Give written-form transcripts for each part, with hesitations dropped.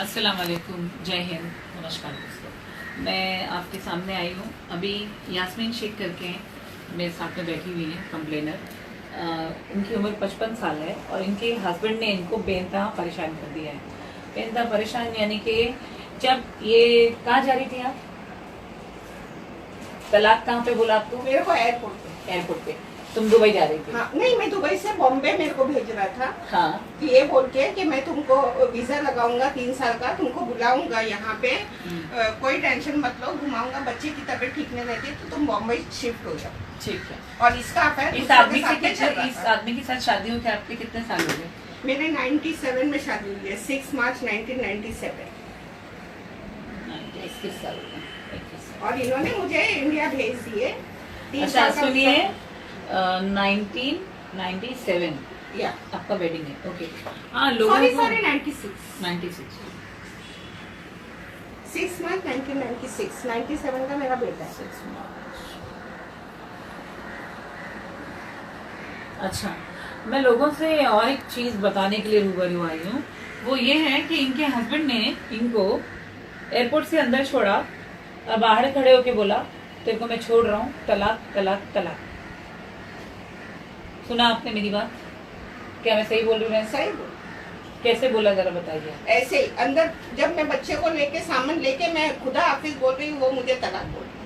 अस्सलाम वालेकुम, जय हिंद, नमस्कार दोस्तों। मैं आपके सामने आई हूँ। अभी यास्मीन शेख करके मेरे साथ में बैठी हुई हैं कंप्लेनर। इनकी उम्र 55 साल है और इनके हस्बैंड ने इनको बेनतहा परेशान कर दिया है। बेनतहा परेशान यानी कि जब ये कहाँ जा रही थी आप? तलाक कहाँ पे बोला आपको? मेरे को एयरपोर्ट पे तुम दुबई जा रही थी? हाँ, नहीं, मैं दुबई से बॉम्बे मेरे को भेज रहा था। हाँ, कि ये बोल के कि मैं तुमको वीजा लगाऊंगा 3 साल का, तुमको बुलाऊंगा यहाँ पे, कोई टेंशन मत लो, घुमाऊंगा, बच्चे की तबीयत ठीक नहीं रहती तो तुम बॉम्बे शिफ्ट हो जाओ। ठीक है। और इसका अफेयर इस आदमी के साथ शादी होकर आपके कितने साल हो गए? मेरे 97 में शादी हुई है, 6 मार्च 1997। 21 साल हो गए। 21 साल। और इन्होंने मुझे इंडिया भेज दिए। अच्छा सुनिए, 1997 या आपका वेडिंग है? ओके। हाँ, लोगों सॉरी को 96 6 मार्च 1996, 97 का मेरा बेटा है। 6 मार्च। अच्छा, मैं लोगों से और एक चीज बताने के लिए रूबरू आई हूँ। वो ये है कि इनके हस्बैंड ने इनको एयरपोर्ट से अंदर छोड़ा और बाहर खड़े होके बोला तेरे को मैं छोड़ रहा हूँ, तलाक तलाक तलाक। सुना आपने मेरी बात? क्या मैं सही बोल रही हूँ? सही बोल। कैसे बोला जरा बताइए। ऐसे ही अंदर जब मैं बच्चे को लेके सामान लेके मैं खुदा हाफिज बोल रही हूँ, वो मुझे तलाक बोल रही है।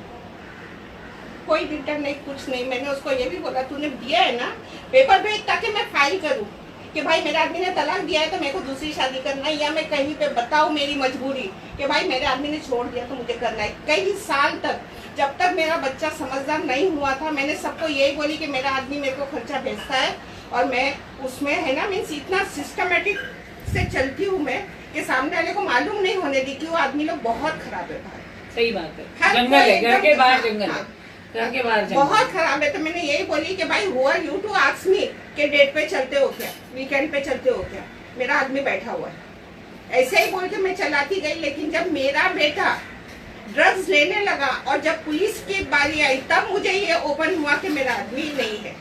कोई रिटर्न नहीं, कुछ नहीं। मैंने उसको ये भी बोला तूने दिया है ना, पेपर भेज ताकि मैं फाइल करूँ कि भाई मेरे आदमी ने तलाक दिया है तो मेरे को दूसरी शादी करना है, या मैं कहीं पे बताऊँ मेरी मजबूरी कि भाई मेरे आदमी ने छोड़ दिया तो मुझे करना है। कई साल तक जब तक मेरा बच्चा समझदार नहीं हुआ था, मैंने सबको यही बोली कि मेरा आदमी मेरे को खर्चा भेजता है और मैं उसमें है ना, मीन्स इतना सिस्टमेटिक से चलती हूँ मैं कि सामने वाले को मालूम नहीं होने दी कि वो आदमी लोग बहुत खराब है भाई। सही बात है। जंगल है, घर के बाहर जंगल है, घर के बाहर जंगल बहुत खराब है। तो मैंने यही बोली कि भाई हुआ यू टू आस्क मी के डेट पे चलते हो क्या, वीकेंड पे चलते हो क्या, मेरा आदमी बैठा हुआ है। ऐसे ही बोल के मैं चलाती गई। लेकिन जब मेरा बेटा ड्रग्स लेने लगा और जब पुलिस की बारी आई तब मुझे ये ओपन हुआ कि मेरा आदमी नहीं है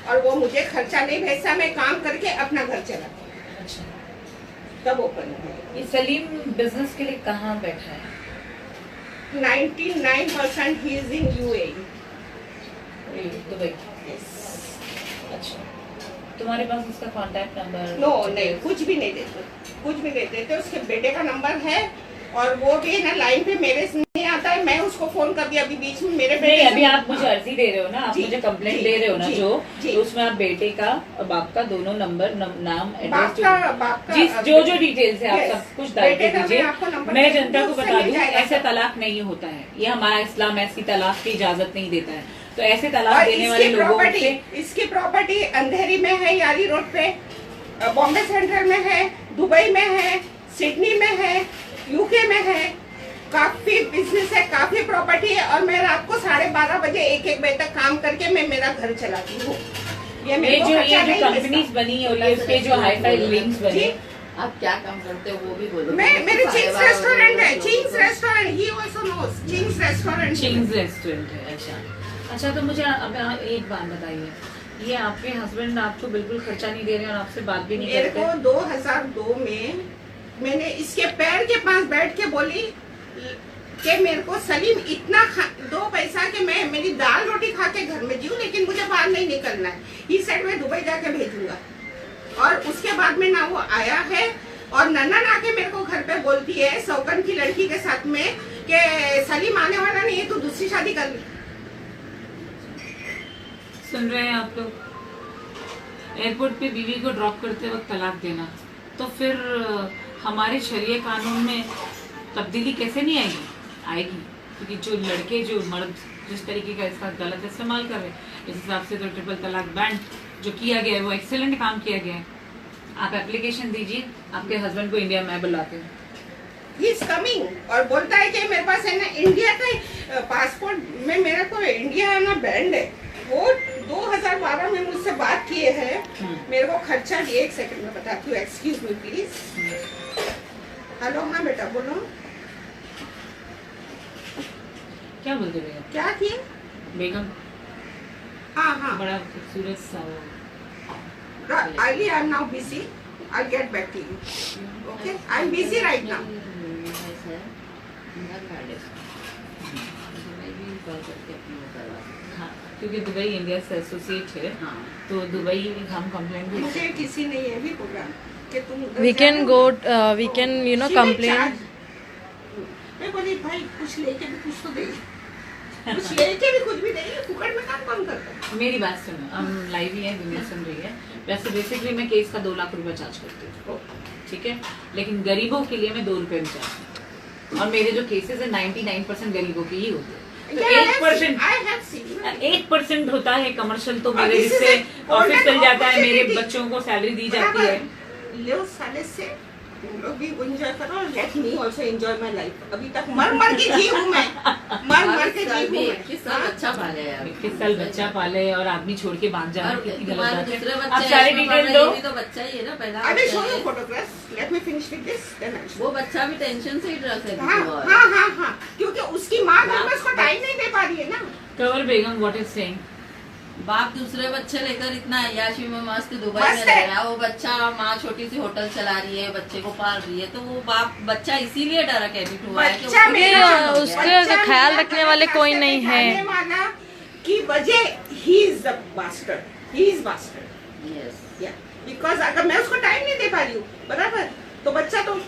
और वो मुझे खर्चा नहीं भेजता, मैं काम करके अपना घर चलाती। अच्छा, तब ओपन हुआ। ये सलीम बिजनेस के लिए कहाँ बैठा है? 99% he is in UAE। Dubai. अच्छा, तुम्हारे पास उसका कांटेक्ट नंबर? नो नहीं, कुछ भी नहीं देते, कुछ भी नहीं देते। उसके बेटे का नंबर है और वो भी ना लाइन पे मेरे से नहीं आता है। मैं उसको फोन कर दिया अभी बीच में मेरे बेटे। नहीं, अभी आप मुझे अर्जी दे रहे हो ना, आप मुझे कंप्लेंट दे रहे हो ना, जो तो उसमें आप बेटे का और बाप का दोनों नंबर, नाम, एड्रेस, जो डिटेल्स है आप सब कुछ डाल के दीजिए। मैं जनता को बता दूं, ऐसे तलाक नहीं होता है, ये हमारा इस्लाम ऐसी तलाक की इजाजत नहीं देता है। तो ऐसे तलाक देने वाले लोगों से, इसकी प्रॉपर्टी अंधेरी में है, यारी रोड पे, बॉम्बे सेंट्रल में है, दुबई में है, सिडनी में है, यूके में है, काफी बिजनेस है, काफी प्रॉपर्टी है। और मैं रात को 12:30 बजे 1-1 बजे तक काम करके मैं मेरा घर चलाती हूँ। ये जो कंपनीज बनी है, उसके जो हाई फाई लिंक्स बने। आप क्या काम करते हो वो भी बोलो। मैं मेरे चिंग्स रेस्टोरेंट है, Ching's restaurant, he also knows Ching's restaurant. Ching's restaurant है। अच्छा अच्छा, तो मुझे अब एक बात बताइए, ये आपके हस्बैंड आपको बिल्कुल खर्चा नहीं दे रहे और आपसे बात भी नहीं करते? मेरे को 2002 में मैंने इसके पैर के पास बैठ के बोली कि मेरे को सलीम इतना 2 पैसा के मैं मेरी दाल रोटी खा के घर में जीऊं, लेकिन मुझे बाहर नहीं निकलना है। इस साइड में दुबई जाके भेजूंगा। और उसके बाद में ना वो आया है और नन्नन आके मेरे को घर पे बोलती है सौगन की लड़की के साथ में कि सलीम आने वाला नहीं है, तू दूसरी शादी कर ली। सुन रहे हैं आप लोग? एयरपोर्ट पे बीवी को ड्रॉप करते वक्त तलाक देना, तो फिर हमारे शरीय कानून में तब्दीली कैसे नहीं आएगी? आएगी, क्योंकि जो लड़के, जो मर्द जिस तरीके का इसका गलत इस्तेमाल कर रहे हैं, इस हिसाब से तो ट्रिपल तलाक बैंड जो किया गया है वो एक्सीलेंट काम किया गया है। आप एप्लीकेशन दीजिए, आपके हस्बैंड को इंडिया में बुलाते हैं। He is coming और बोलता है कि मेरे पास है ना इंडिया का पासपोर्ट में, मेरे को इंडिया आना बैंड है। वो 2012 में मुझसे बात किए हैं, मेरे को खर्चा दिए। 1 सेकंड में बताती हूँ, एक्सक्यूज मी प्लीज। हेलो, हाँ बेटा बोलो। क्या बोलते बेगम? क्या किए बेगम? हाँ हाँ, बड़ा खूबसूरत सा वो। I am now busy. I'll get back to you. Okay? I'm busy right now. हाँ, क्योंकि दुबई इंडिया से एसोसिएट है, हाँ। तो दुबई हम कंप्लेंट भी मुझे किसी ने ये भी बोला कि तुम उधर We can जाओ। go, we can, you know, She will complain. charge. मैं बोली भाई कुछ लेके भी कुछ तो देगी, कुछ लेके भी कुछ भी देगी, फुकट में काम कौन करता है? मेरी बात सुनो, हम लाइव ही है, दुनिया सुन रही है। वैसे बेसिकली मैं केस का 2 लाख रुपए चार्ज करती हूँ, ठीक है, लेकिन गरीबों के लिए मैं 2 रुपए में चार्ज करती हूँ। और मेरे जो केसेस है 99% गरीबों के ही होते हैं। तो Yeah, 1% I have seen. 1% होता है कमर्शियल, तो और मेरे this is जिससे a ऑफिस चल golden जाता है, मेरे opportunity. बच्चों को सैलरी दी जाती है। लो साले से तुम लोग भी एंजॉय करो, let me also enjoy my life. अभी तक मर मर के जी हूँ मैं, मर मर के जी हूँ मैं। 21 साल अच्छा पाले यार। 21 साल बच्चा पाले और आदमी छोड़ के भाग जाना और कितनी गलत तुम्हारे बात दूसरे है। बच्चे आप सारे इसमें पढ़ डिटेल रहे, दो। ये भी तो बच्चा ही है ना, पहला I will बच्चा show you है। photographs. Let me finish with this, then I'll show वो बच्चा भी टेंशन से ही ड्रग्स है you. हाँ किसी और। हाँ हाँ हाँ, क्योंकि उसकी माँ घर में उसको टाइम नहीं दे पा रही है ना। Cover Begum what is saying? बाप दूसरे बच्चे लेकर इतना अय्याशी में मस्त दुबई मस्त में है। रह रहा है, वो बच्चा माँ छोटी सी होटल चला रही है, बच्चे को पाल रही है, तो वो बाप बच्चा इसीलिए डरा कैबिट हुआ है कि बच्चा उसको मेरा, टेंशन हो उसके गया। उसका ख्याल रखने वाले कोई नहीं है। खाने वाला की वजह he is the bastard. He is bastard. Yes. Yeah. Because अगर मैं उसको टाइम नहीं दे पा रही हूँ, बराबर, तो बच्चा तो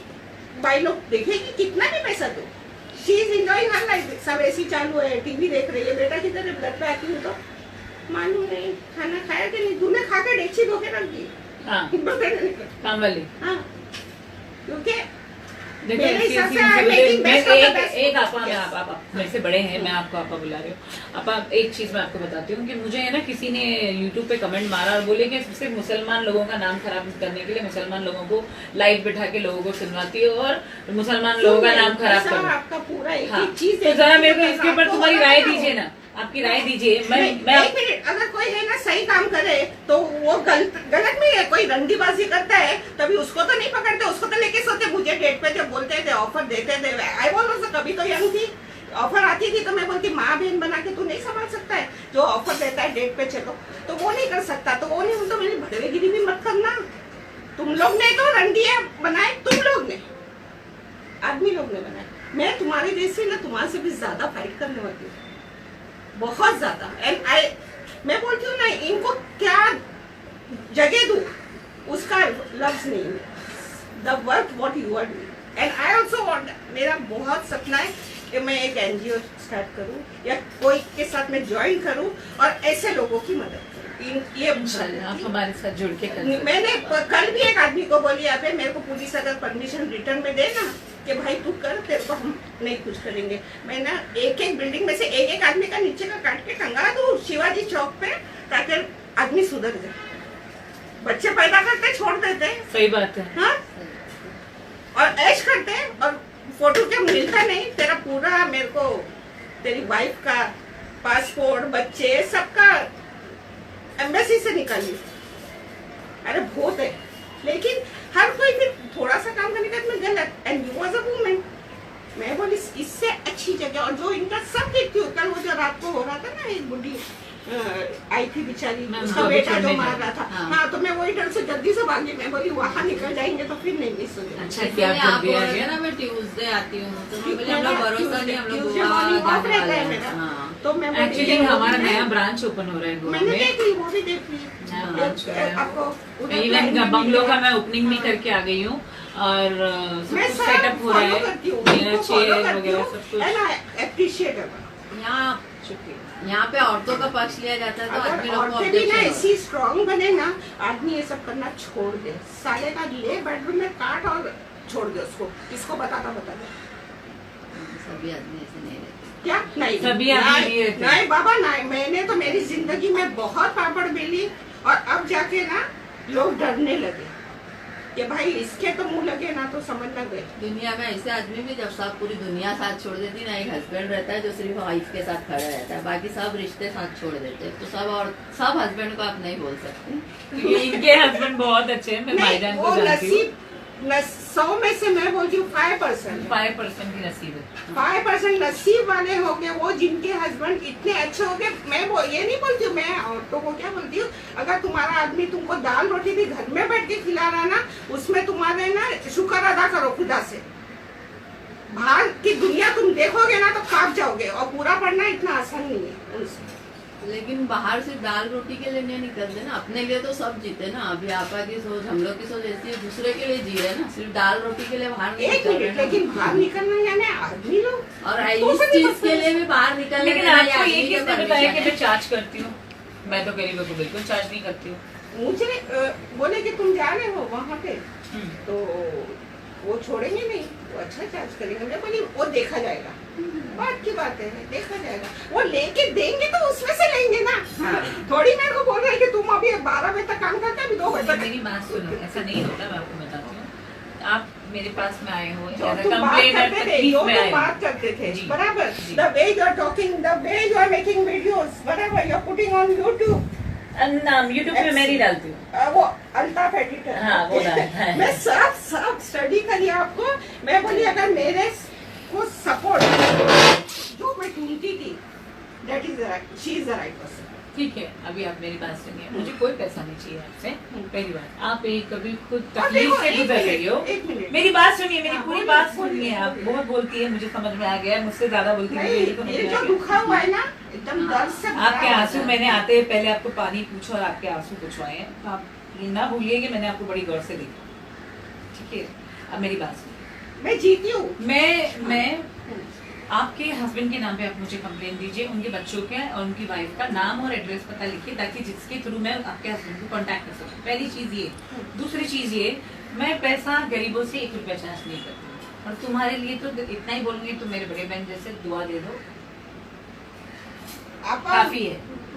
भाई लोग देखेगी कितना भी पैसा दो। She is enjoying her life. सब एसी चालू है, टीवी देख रही है, बेटा किधर है, ब्लड पे आती हूँ तो मालूम नहीं खाना खाया कि नहीं, तूने खा के डेक्ची धो के रख दी। हाँ, बता नहीं। काम वाली। हाँ, क्योंकि देखो मेरे ऐसी हिसाब ऐसी से I'm मुझे- making मैं best of the एक best. एक आपा मैं Yes. आप मेरे से बड़े हैं, मैं आपको आपा बुला रही हूँ। आपा एक चीज मैं आपको बताती हूँ कि मुझे है ना किसी ने YouTube पे कमेंट मारा और बोले कि सिर्फ मुसलमान लोगों का नाम खराब करने के लिए मुसलमान लोगों को लाइव बिठा के लोगों को सुनवाती है और मुसलमान लोगों का नाम खराब ऐसा कर। आपका पूरा एक हाँ, एक चीज तो जरा मेरे को इसके ऊपर तुम्हारी राय दीजिए ना, आपकी राय दीजिए। मैं एक मिनट, अगर कोई है ना सही काम करे तो वो गलत नहीं है। कोई रंडीबाजी करता है तभी उसको तो नहीं पकड़ते, उसको तो लेके सोते। मुझे डेट पे जब बोलते थे ऑफर देते थे, आई बोलो से कभी तो यंग थी, ऑफर आती थी तो मैं बोलती माँ बहन बना के तू नहीं संभाल सकता है, जो ऑफर देता है डेट पे चलो, तो वो नहीं कर सकता, तो वो नहीं, तो मेरी भड़वेगिरी भी मत करना। तुम लोग ने तो रंडिया बनाए, तुम लोग ने, आदमी लोग ने बनाए। मैं तुम्हारे जैसी ना तुम्हारे से भी ज्यादा फाइट करने वाली हूँ, बहुत ज्यादा। एंड आई मैं बोलती हूँ ना, इनको क्या जगह दूँ उसका लफ्ज नहीं है। The work what you are doing and I also want, मेरा बहुत सपना है कि मैं एक एनजीओ स्टार्ट करूँ या कोई के साथ मैं ज्वाइन करूँ और ऐसे लोगों की मदद करूँ। ये आप हमारे साथ जुड़ के कर। मैंने कल भी एक आदमी को बोली, यहाँ पे मेरे को पुलिस अगर परमिशन रिटर्न में दे ना कि भाई तू कर, तेरे को हम नहीं कुछ करेंगे। मैं ना एक एक बिल्डिंग में से एक एक आदमी का नीचे का काट के टंगा दूँ शिवाजी चौक पे, ताकि आदमी सुधर जाए। बच्चे पैदा करते छोड़ देते, सही बात है। हाँ, और ऐश करते और फोटो जब मिलता नहीं, तेरा पूरा मेरे को तेरी वाइफ का पासपोर्ट, बच्चे सबका एम्बेसी से निकाली। अरे बहुत है, लेकिन हर कोई फिर थोड़ा सा काम करने का गलत। And you was a woman, मैं बोली इससे अच्छी जगह, और जो इनका सब देखती हूँ। कल वो जो रात को हो रहा था ना, एक बुढ़ी आई थी बेचारी, उसका बेटा जो मार रहा था। हाँ, तो मैं वही डर से जल्दी से भागी। मैं बोली वहाँ निकल जाएंगे तो फिर नहीं मिस हो जाएगा। अच्छा इसलिए क्या आप कर दिया बोल रहे गया ना, मैं ट्यूसडे आती हूँ, तो मैं बोली Tuesday हम लोग भरोसा नहीं, हम लोग Tuesday गोवा morning off जाने रहता वाले है हैं। मेरा। हाँ। तो मैं बोली, एक्चुअली ये हमारा बोली, नया ब्रांच ओपन हो रहा है गोवा मैंने में। देख ली, वो भी देख ली। नया ब्रांच का है। आपको उधर इवन plan बंगलों भी का मिला। मैं ओपनिंग भी करके आ गई हूँ और सब मैं कुछ सब सेटअप हो रहा follow है, करती हूँ, मेरा उनको follow चेयर करती वगैरह हूँ, सब कुछ। and I appreciate it। यहाँ यहाँ पे औरतों का पक्ष लिया जाता है तो आदमी अगर लोग को औरतें भी ना objection ऐसी स्ट्रांग बने ना, आदमी ये सब करना छोड़ दे। साले का ले बेडरूम में काट और छोड़ दे उसको, किसको बताता बता दे। होता है। सभी आदमी ऐसे नहीं रहते। क्या नहीं, सभी आदमी नहीं रहते। नहीं बाबा नहीं, मैंने तो मेरी जिंदगी में बहुत पापड़ बेली, और अब जाके ना लोग डरने लगे कि भाई इसके तो मुंह लगे ना तो समझ लग गए। दुनिया में ऐसे आदमी भी, जब सब पूरी दुनिया साथ छोड़ देती ना, एक हस्बैंड रहता है जो सिर्फ वाइफ के साथ खड़ा रहता है, बाकी सब रिश्ते साथ छोड़ देते हैं। तो सब हस्बैंड को आप नहीं बोल सकते। इनके हस्बैंड बहुत अच्छे हैं, मैं नहीं, भाईजान वो को जानती हूँ। नसीब 100 में से मैं बोलती हूँ 5%। 5% की नसीब है। 5% नसीब वाले हो गए वो जिनके हस्बैंड इतने अच्छे हो गए। मैं वो ये नहीं बोलती हूँ, मैं औरतों को क्या बोलती हूँ, अगर तुम्हारा आदमी तुमको दाल रोटी भी घर में बैठ के खिला रहा ना, उसमें तुम्हारे ना शुक्र अदा करो खुदा से। बाहर की दुनिया तुम देखोगे ना तो कांप जाओगे, और पूरा पढ़ना इतना आसान नहीं है उनसे। लेकिन बाहर से दाल रोटी के लिए नहीं निकलते ना, अपने लिए तो सब जीते ना। अभी आपा की सोच, हम लोग की सोच ऐसी है, दूसरे के लिए जी रहे ना, सिर्फ दाल रोटी के लिए बाहर नहीं एक निकल रहे मिनट, ना। लेकिन बाहर निकलना यानी आदमी लोग और तो इस भी चीज के लिए भी बाहर निकलने लेकिन के लिए आपको ये आदमी के किसने permission बताया कि है। मैं चार्ज करती हूँ? मैं तो गरीबों को बिल्कुल चार्ज नहीं करती हूँ। मुझे बोले कि तुम जा रहे हो वहाँ पे, हम्म। तो वो छोड़ेंगे नहीं, वो अच्छा चार्ज करेंगे। मैं बोली वो देखा जाएगा, बात की बात है, देखा जाएगा। वो लेके देंगे तो उसमें से लेंगे ना। थोड़ी मेरे को बोल रहे हैं कि तुम अभी 12 बजे तक काम करते, अभी 2 बजे तक। मेरी बात सुनो, ऐसा नहीं होता, मैं आपको बताती हूँ। आप मेरे पास में आए हो, जो तुम बात करते थे, जो तुम बात करते थे, जी। बराबर। जी। The way you are talking, the way you are making videos, बराबर, you are putting on YouTube। YouTube पे मैं नहीं डालती हूँ। वो अल्ताफ एडिटर, हाँ, वो डालता है। मैं सब स्टडी करी आपको। मैं बोली अगर मेरे को सपोर्ट जो मैं ढूंढती थी, that is she is the right person. ठीक है, अभी आप मेरी बात सुनिए, मुझे कोई पैसा नहीं चाहिए आपसे। पहली बात, आप एक कभी खुद और तकलीफ देखो, से एक गुजर मिनट, रही हो। एक मिनट। मेरी बात सुनिए, मेरी हाँ, पूरी बोलिए, बात बोलिए। सुनिए। आप बहुत बोलती है, मुझे समझ में आ गया, मुझसे ज्यादा बोलती है, नहीं, ये तो मुझे ये आ जो गया। दुखा हुआ है ना, एकदम दर्द से भरा आपके हुआ आंसू है। मैंने आते पहले आपको पानी पूछा और आपके आंसू पूछवाए हैं, तो आप ये ना भूलिए कि मैंने आपको बड़ी गौर से देखा। ठीक है, अब मेरी बात सुनिए। मैं जीती हूँ। मैं आपके हस्बैंड के नाम पे आप मुझे कंप्लेन दीजिए, उनके बच्चों के और उनकी वाइफ का नाम और एड्रेस पता लिखिए, ताकि जिसके थ्रू मैं आपके हस्बैंड को कांटेक्ट कर सकूं। पहली चीज ये। दूसरी चीज ये, मैं पैसा गरीबों से 1 रुपया चार्ज नहीं करती, और तुम्हारे लिए तो इतना ही बोलूंगी, तो मेरे बड़े बहन जैसे दुआ दे दो, काफी है,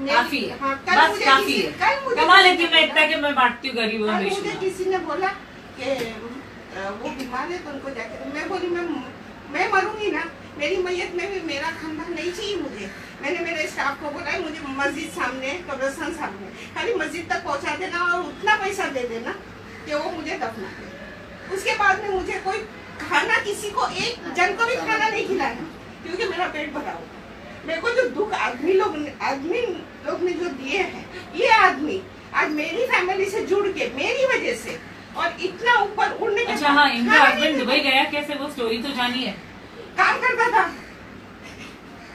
काफी है, हाँ, कल बस मुझे काफी किसी- है। कल मुझे कमा किसी लेती हूँ ने मैं बोला- इतना कि मैं बांटती हूँ गरीबों कल में। मुझे किसी ने बोला कि वो बीमार है तो उनको जाके, मैं बोली मैं मरूंगी ना, मेरी मैयत में भी मेरा खानदान नहीं चाहिए मुझे। मैंने मेरे स्टाफ को बोला मुझे मस्जिद सामने, कब्रिस्तान सामने, खाली मस्जिद तक पहुंचा देना और उतना पैसा दे देना कि वो मुझे दफना दे। उसके बाद में मुझे कोई खाना, किसी को एक जन को भी खाना नहीं खिलाना, क्योंकि मेरा पेट भरा हुआ। मेरे को जो दुख आदमी लोग ने जो दिए हैं, ये आदमी आज मेरी फैमिली से जुड़ के मेरी वजह से और इतना ऊपर उड़ने के अच्छा बाद हाँ, इनका खाना हस्बैंड नहीं दुबई गया कैसे, वो स्टोरी तो जानी है। काम करता था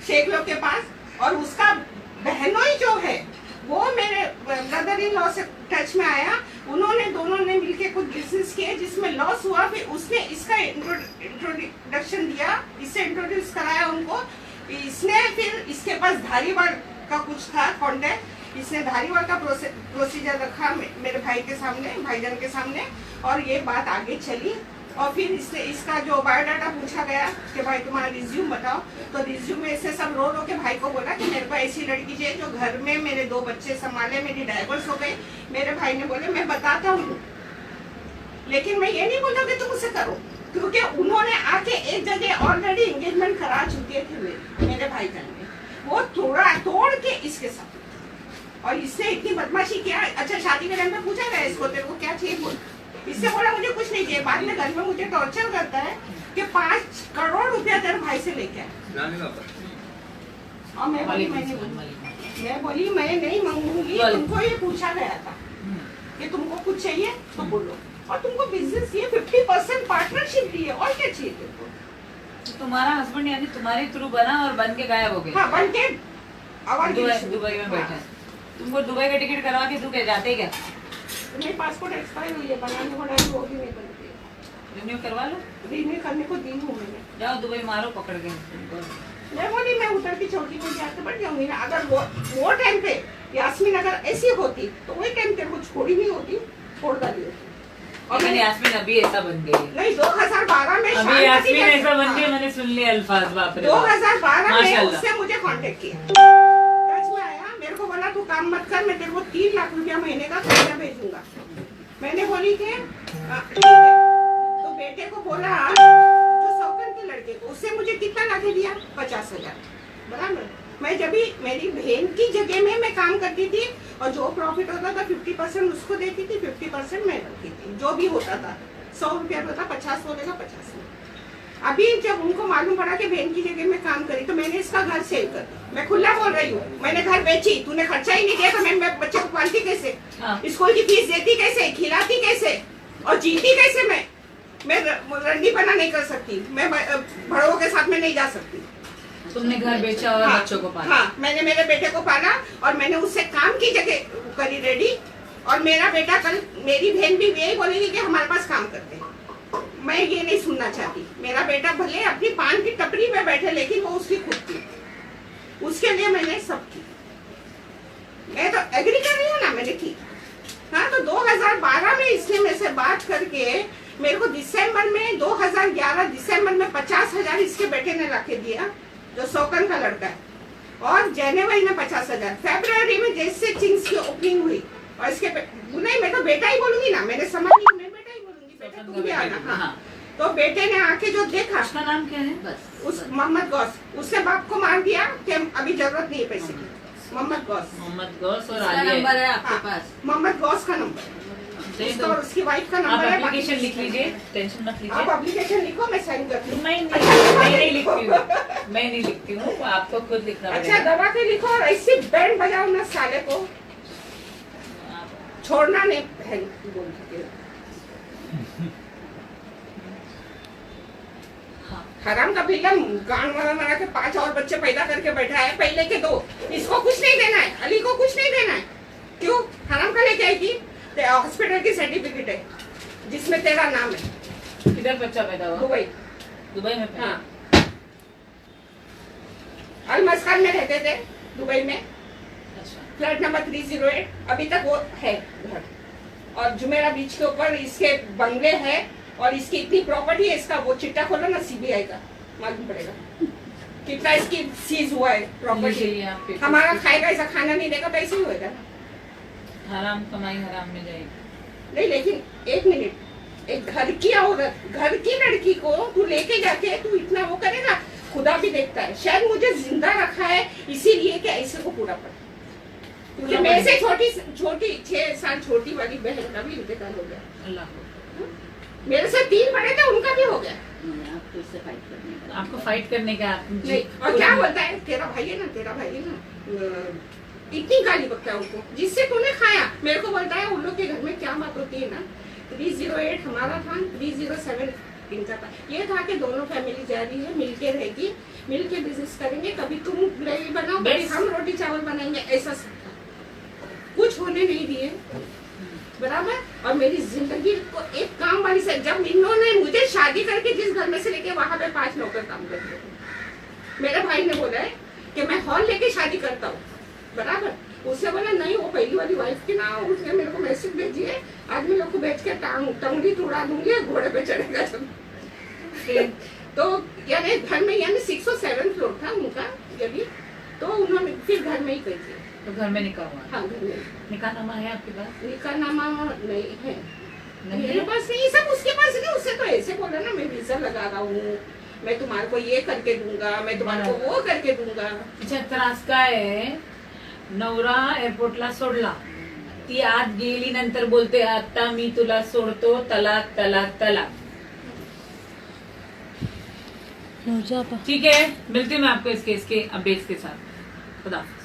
शेख लोग के पास, और उसका बहनोई जो है वो मेरे ब्रदर इन लॉ से टच में आया। उन्होंने दोनों ने मिलके कुछ बिजनेस किए जिसमें लॉस हुआ, फिर उसने इसका इंट्रोडक्शन दिया, इससे इंट्रोड्यूस कराया उनको। इसने फिर इसके पास धारीवाड़ का कुछ था कॉन्टेक्ट, इसने धारीवाड़ का प्रोसीजर रखा मेरे भाई के सामने, भाईजान के सामने, और ये बात आगे चली। और फिर इसने इसका जो बायोडाटा पूछा गया कि भाई तुम्हारा रिज्यूम बताओ, तो रिज्यूम में से सब रो के भाई को बोला कि मेरे को ऐसी लड़की चाहिए जो घर में मेरे 2 बच्चे संभाले, मेरी डाइवोर्स हो गई। मेरे भाई ने बोले मैं बताता हूँ, लेकिन मैं ये नहीं बोलता कि तुम उसे करो, क्योंकि उन्होंने आके एक जगह ऑलरेडी एंगेजमेंट करा चुके थे मेरे भाईजान ने, वो तोड़ के इसके साथ। और इसने इतनी बदमाशी किया। अच्छा, शादी के टाइम पे पूछा गया इसको तेरे को क्या चाहिए, बोल। इससे बोला मुझे कुछ नहीं चाहिए। बाद में घर में मुझे टॉर्चर करता है कि 5 करोड़ रुपया तेरे भाई से लेके आया। और मैं बोली मैं नहीं मांगूंगी, तुमको ये पूछा गया था कि तुमको कुछ चाहिए तो बोलो, और तुमको बिजनेस ये 50% पार्टनरशिप दी है, और क्या चाहिए तुमको। तो तुम्हारा हस्बैंड यानी तुम्हारे थ्रू बना और बन के गायब हो गया। हाँ, बन के दुबई में बैठा है। तुमको दुबई का टिकट करवा के तू क्या जाते क्या? मेरी पासपोर्ट एक्सपायर हुई है, बनाने बनाने वो भी नहीं बनती। रिन्यू करवा लो, रिन्यू करने को दी हूँ मैंने। जाओ दुबई मारो पकड़ के। मैं बोली मैं उतर की चौकी में जाके बैठ जाऊंगी ना। अगर वो टाइम पे यास्मीन अगर ऐसी होती तो वही टाइम तेरे को छोड़ी नहीं होती, छोड़ डाली होती। और मैंने यास्मीन अभी ऐसा बन गई। नहीं, 2012 में अभी यास्मीन ऐसा बन गई, मैंने सुन लिया अल्फाज, बाप रे। 2012 में माशाल्लाह। उससे मुझे कांटेक्ट किया, टच में आया, मेरे को बोला तू काम मत कर, मैं तेरे को 3 लाख रुपया महीने का खर्चा भेजूंगा। मैंने बोली कि ठीक है। तो बेटे को बोला जो सौकन के लड़के को, उससे मुझे कितना लाके दिया, 50,000, बराबर। मैं जब भी मेरी बहन की जगह में मैं काम करती थी, और जो प्रॉफिट होता था 50% उसको देती थी, 50% मैं रखती थी, जो भी होता था 100 रुपया होता, 50 बोलेगा 50 में। अभी जब उनको मालूम पड़ा कि बहन की जगह में काम करी तो मैंने इसका घर सेल कर दिया। मैं खुला बोल रही हूँ, मैंने घर बेची, तूने खर्चा ही नहीं दिया तो मैं बच्चे को पालती कैसे, हाँ। स्कूल की फीस देती कैसे, खिलाती कैसे और जीती कैसे। मैं रंडी बना नहीं कर सकती, मैं बड़ों के साथ में नहीं जा सकती। तुमने घर बेचा और हाँ, बच्चों को पाला। हाँ, मैंने मेरे बेटे को पाला और मैंने उससे काम की जगह करी रेडी। और मेरा बेटा कल, मेरी बहन भी यही बोलेगी कि हमारे पास काम करते हैं। मैं ये नहीं सुनना चाहती। मेरा बेटा भले अपनी पान की टपरी पे बैठे लेकिन वो उसकी खुद की, उसके लिए मैंने सब की। मैं तो एग्री कर रही हूँ ना, मैंने की। हाँ, तो 2012 में इसने मेरे से बात करके मेरे को दिसंबर में 2011 दिसंबर में 50,000 इसके बेटे ने लाके दिया, जो सोकन का लड़का है। और जनवरी में 50,000, फरवरी में जैसे चिंग्स की ओपनिंग हुई और इसके नहीं, मैं तो बेटा ही बोलूंगी ना, मैंने समझ लिया, मैं बेटा ही बोलूंगी, बेटा तुम भी आना। हाँ, तो बेटे ने आके जो देखा, उसका नाम क्या है? बस उस मोहम्मद गौस, उसके बाप को मार दिया कि अभी जरूरत नहीं है पैसे की। मोहम्मद गौस, मोहम्मद गौस और उसका आलिया। नंबर है आपके हाँ, पास? मोहम्मद गौस का नंबर, दे उसका दो। और उसकी वाइफ का आप नंबर है। एप्लीकेशन लिख लीजिए, टेंशन मत आप लीजिए। एप्लीकेशन लिखो, मैं साइन करती हूँ। मैं नहीं लिखती हूँ, मैं नहीं लिखती हूँ, आपको खुद लिखना अच्छा, पड़ेगा। दबा के लिखो और ऐसी बैंड बजाओ ना साले को, छोड़ना नहीं। बहन बोल के हराम का बिल्ला गान मरा के 5 और बच्चे पैदा करके बैठा है, पहले के 2। इसको कुछ नहीं देना है, अली को कुछ नहीं देना है। क्यों? हराम का लेके आएगी, हॉस्पिटल की सर्टिफिकेट है जिसमें तेरा नाम है। किधर बच्चा पैदा हुआ? दुबई। दुबई में पैदा। हाँ, अल मस्कान में रहते थे दुबई में, अच्छा, फ्लैट नंबर 308। अभी तक वो है घर। और जुमेरा बीच के ऊपर इसके बंगले हैं और इसकी इतनी प्रॉपर्टी है। इसका वो चिट्टा खोलो ना सीबीआई का, मालूम पड़ेगा कितना इसकी सीज हुआ है प्रॉपर्टी। लीजिए आप पेपर। हमारा खाएगा, ऐसा खाना नहीं देगा तो ऐसे ही होगा ना। हराम कमाई हराम में जाएगी। नहीं, लेकिन एक मिनट, एक घर की औरत, घर की लड़की को तू लेके जाके तू इतना वो करेगा, खुदा भी देखता है। शायद मुझे जिंदा रखा है इसीलिए कि ऐसे को पूरा पड़ा, क्योंकि मेरे से छोटी 6 साल छोटी वाली बहन का भी इंतकाल हो गया। अल्लाह को। मेरे से 3 बड़े थे, उनका भी हो गया। आपको इससे फाइट करने का। आपको फाइट करने का नहीं, और क्या बोलता है, तेरा भाई है ना, तेरा भाई है ना, इतनी गाली बकता है उनको, जिससे तूने खाया। मेरे को बोलता है उन लोग के घर में क्या बात होती है ना, 308 हमारा था, 307 इनका था। ये था कि दोनों फैमिली जा रही है, मिलके रहेगी, मिलके बिजनेस करेंगे, कभी तुम ग्रेवी बनाओ, कभी हम रोटी चावल बनाएंगे, ऐसा सब था। कुछ होने नहीं दिए, बराबर। और मेरी जिंदगी को एक काम वाली से, जब इन्होंने मुझे शादी करके जिस घर में से लेके, वहां पे 5 नौकर काम करते थे। मेरे भाई ने बोला है कि मैं हॉल लेके शादी करता हूँ, बराबर। उससे बोला नहीं, वो पहली वाली वाइफ की ना, उसने मेरे को मैसेज भेजी है, आदमी लोग को बेच के टंगड़ी तोड़ा दूंगी, घोड़े पे चढ़ेगा जब। तो यानी घर में, यानी 6 और 7 फ्लोर था उनका यदि, तो उन्होंने फिर घर में ही कर दिया। तो घर में निकाह हुआ? हाँ, घर में। निकाहनामा है आपके पास? निकाहनामा नहीं है, नहीं मेरे है? पास नहीं, सब उसके पास नहीं। उससे तो ऐसे बोला ना, मैं वीजा लगा रहा हूँ, मैं तुम्हारे को ये करके दूंगा, मैं तुम्हारे को वो करके दूंगा। अच्छा, त्रास काय नवरा एअरपोर्टला सोडला, ती आत गेली, नंतर बोलते आता मी तुला सोडतो, तलाक तलाक तलाक। ठीक है, मिलती हूँ मैं आपको इस केस के अपडेट्स के साथ। खुदा हाफिज।